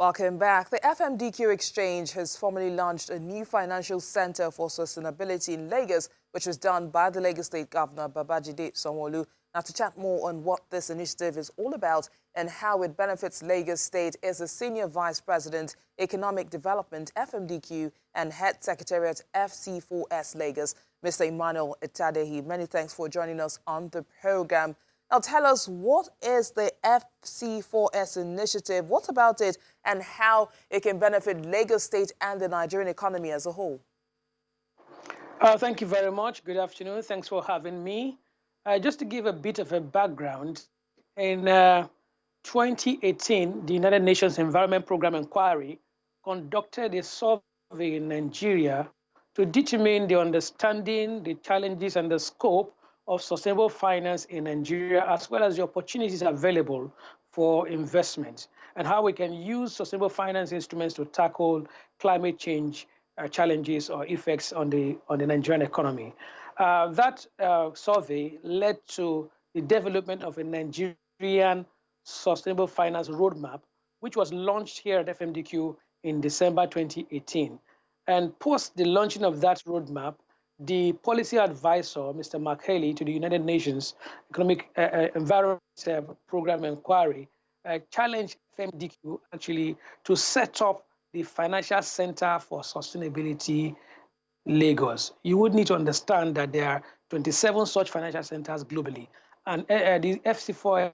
Welcome back. The FMDQ Exchange has formally launched a new financial center for sustainability in Lagos, which was done by the Lagos State Governor Babajide Sanwo-Olu. Now, to chat more on what this initiative is all about and how it benefits Lagos State is the Senior Vice President, Economic Development, FMDQ, and Head Secretariat, FC4S Lagos, Mr. Emmanuel Itadehi. Many thanks for joining us on the program. Now, tell us, what is the FC4S initiative? What about it and how it can benefit Lagos State and the Nigerian economy as a whole? Thank you very much. Good afternoon. Thanks for having me. Just to give a bit of a background, in 2018, the United Nations Environment Programme Inquiry conducted a survey in Nigeria to determine the understanding, the challenges, and the scope of sustainable finance in Nigeria, as well as the opportunities available for investment, and how we can use sustainable finance instruments to tackle climate change challenges or effects on the Nigerian economy. That survey led to the development of a Nigerian sustainable finance roadmap, which was launched here at FMDQ in December 2018. And post the launching of that roadmap, the policy advisor, Mr. Mark Haley, to the United Nations Economic Environment Program Inquiry, challenged FMDQ actually to set up the Financial Center for Sustainability Lagos. You would need to understand that there are 27 such financial centers globally, and the FC4S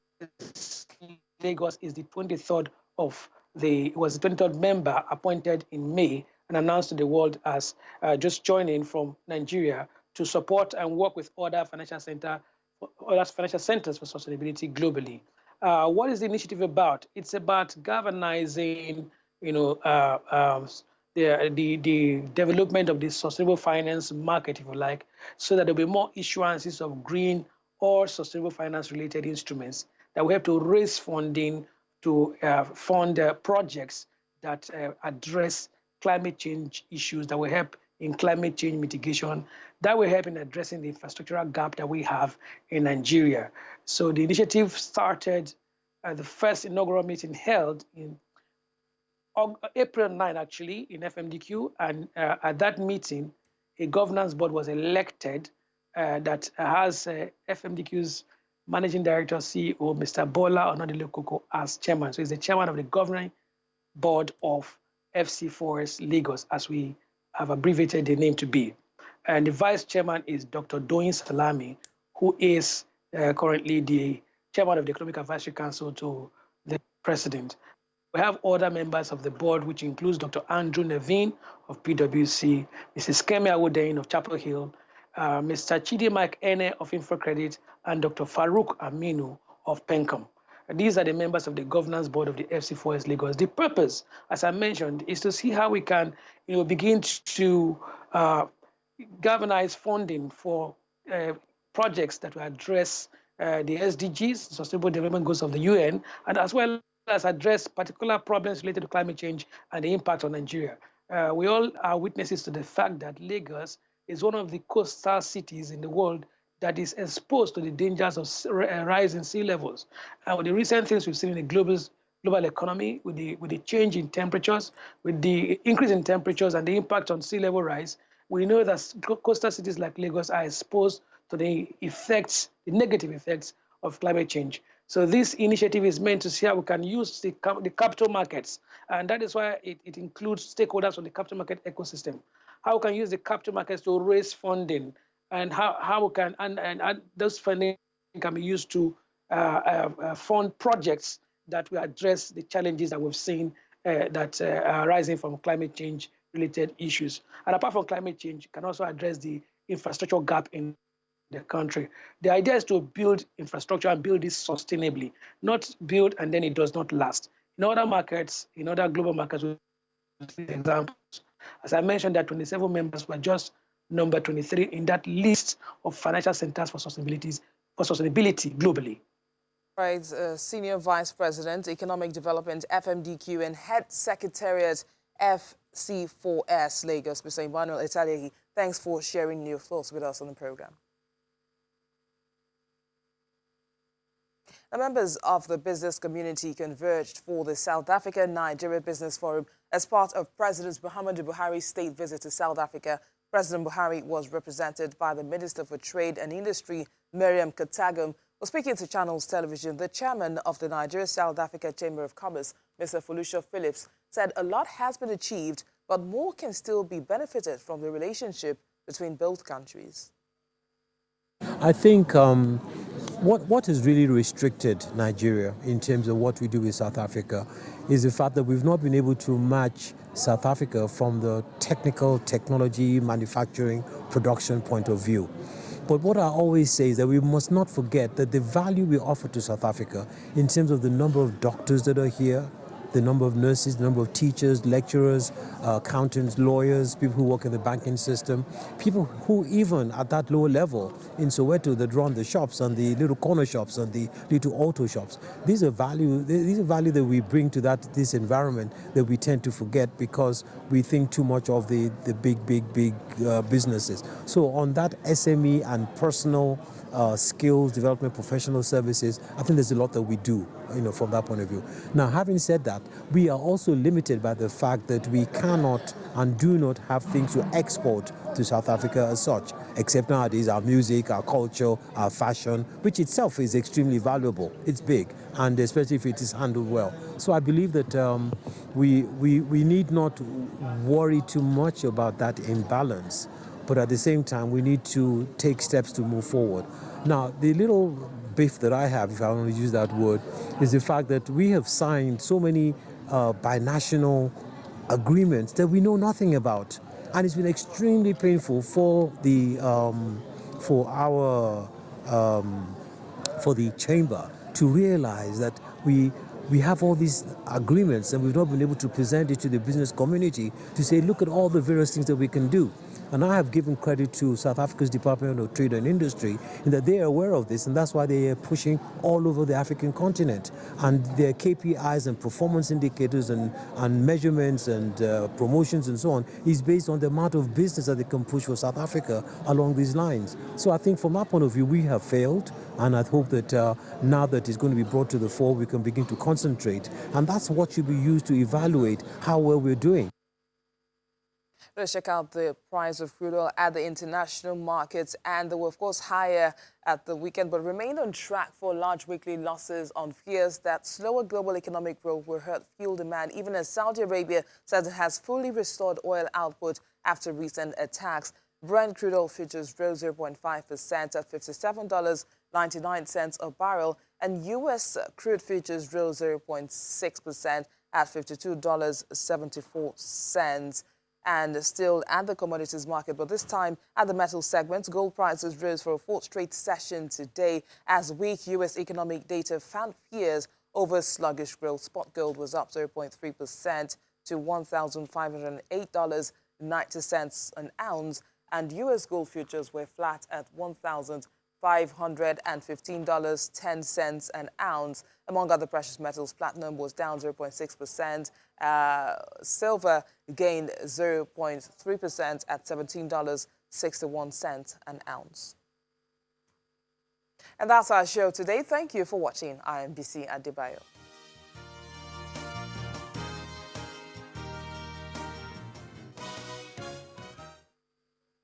Lagos is the 23rd was the 23rd member appointed in May and announced to the world as just joining from Nigeria to support and work with other financial centers for sustainability globally. What is the initiative about? It's about galvanizing, the development of the sustainable finance market, if you like, so that there'll be more issuances of green or sustainable finance related instruments that will help to raise funding to fund projects that address climate change issues, that will help in climate change mitigation, that will help in addressing the infrastructural gap that we have in Nigeria. So the initiative started at the first inaugural meeting held in April 9, actually, in FMDQ. And at that meeting, a governance board was elected that has FMDQ's Managing Director, CEO, Mr. Bola Onodile-Koko, as chairman. So he's the chairman of the governing board of FC4S Lagos, as we have abbreviated the name to be. And the vice chairman is Dr. Doyin Salami, who is currently the chairman of the Economic Advisory Council to the president. We have other members of the board, which includes Dr. Andrew Nevin of PwC, Mrs. Kemi Awodeyin of Chapel Hill, Mr. Chidi Mike Ene of InfoCredit, and Dr. Farouk Aminu of Pencom. These are the members of the governance board of the FC4S Lagos. The purpose, as I mentioned, is to see how we can begin to galvanize funding for projects that will address the SDGs, Sustainable Development Goals of the UN, and as well as address particular problems related to climate change and the impact on Nigeria. We all are witnesses to the fact that Lagos is one of the coastal cities in the world that is exposed to the dangers of rising sea levels. And with the recent things we've seen in the global economy, with the change in temperatures, with the increase in temperatures and the impact on sea level rise, we know that coastal cities like Lagos are exposed to the effects, the negative effects of climate change. So this initiative is meant to see how we can use the capital markets. And that is why it includes stakeholders from the capital market ecosystem. How we can use the capital markets to raise funding, and how we can, and those funding can be used to fund projects that will address the challenges that we've seen that are arising from climate change related issues. And apart from climate change, it can also address the infrastructure gap in the country. The idea is to build infrastructure and build this sustainably, not build and then it does not last. In other markets, in other global markets, we see examples. As I mentioned, that 27 members were just number 23 in that list of financial centers for sustainability globally. Right, Senior Vice President, Economic Development, FMDQ, and Head Secretariat, FC4S Lagos, Mr. Emmanuel Itadehi. Thanks for sharing your thoughts with us on the program. The members of the business community converged for the South Africa-Nigeria Business Forum as part of President Muhammadu Buhari's state visit to South Africa. President Buhari was represented by the Minister for Trade and Industry, Miriam Katagum. Well, speaking to Channels Television, the chairman of the Nigeria-South Africa Chamber of Commerce, Mr. Felucia Phillips, said a lot has been achieved, but more can still be benefited from the relationship between both countries. I think what has really restricted Nigeria in terms of what we do with South Africa is the fact that we've not been able to match South Africa from the technology, manufacturing, production point of view. But what I always say is that we must not forget that the value we offer to South Africa in terms of the number of doctors that are here, the number of nurses, the number of teachers, lecturers, accountants, lawyers, people who work in the banking system, people who even at that lower level in Soweto that run the shops and the little corner shops and the little auto shops. These are value that we bring to this environment that we tend to forget because we think too much of the big businesses. So on that SME and personal skills development, professional services, I think there's a lot that we do, from that point of view. Now, having said that, we are also limited by the fact that we cannot and do not have things to export to South Africa as such, except nowadays our music, our culture, our fashion, which itself is extremely valuable. It's big, and especially if it is handled well. So I believe that we need not worry too much about that imbalance. But at the same time, we need to take steps to move forward. Now, the little beef that I have, if I want to use that word, is the fact that we have signed so many binational agreements that we know nothing about. And it's been extremely painful for the chamber to realize that we have all these agreements and we've not been able to present it to the business community to say, look at all the various things that we can do. And I have given credit to South Africa's Department of Trade and Industry in that they are aware of this, and that's why they are pushing all over the African continent. And their KPIs and performance indicators and measurements and promotions and so on is based on the amount of business that they can push for South Africa along these lines. So I think from that point of view, we have failed, and I hope that now that it's going to be brought to the fore, we can begin to concentrate. And that's what should be used to evaluate how well we're doing. Let's check out the price of crude oil at the international markets, and they were, of course, higher at the weekend, but remained on track for large weekly losses on fears that slower global economic growth will hurt fuel demand, even as Saudi Arabia says it has fully restored oil output after recent attacks. Brent crude oil futures rose 0.5% at $57.99 a barrel, and U.S. crude futures rose 0.6% at $52.74. And still at the commodities market, but this time at the metal segment, gold prices rose for a fourth straight session today as weak U.S. economic data found fears over sluggish growth. Spot gold was up 0.3% to $1,508.90 an ounce, and U.S. gold futures were flat at $1,515.10 an ounce. Among other precious metals, platinum was down 0.6%. Silver gained 0.3% at $17.61 an ounce. And that's our show today. Thank you for watching IMBC Adebayo.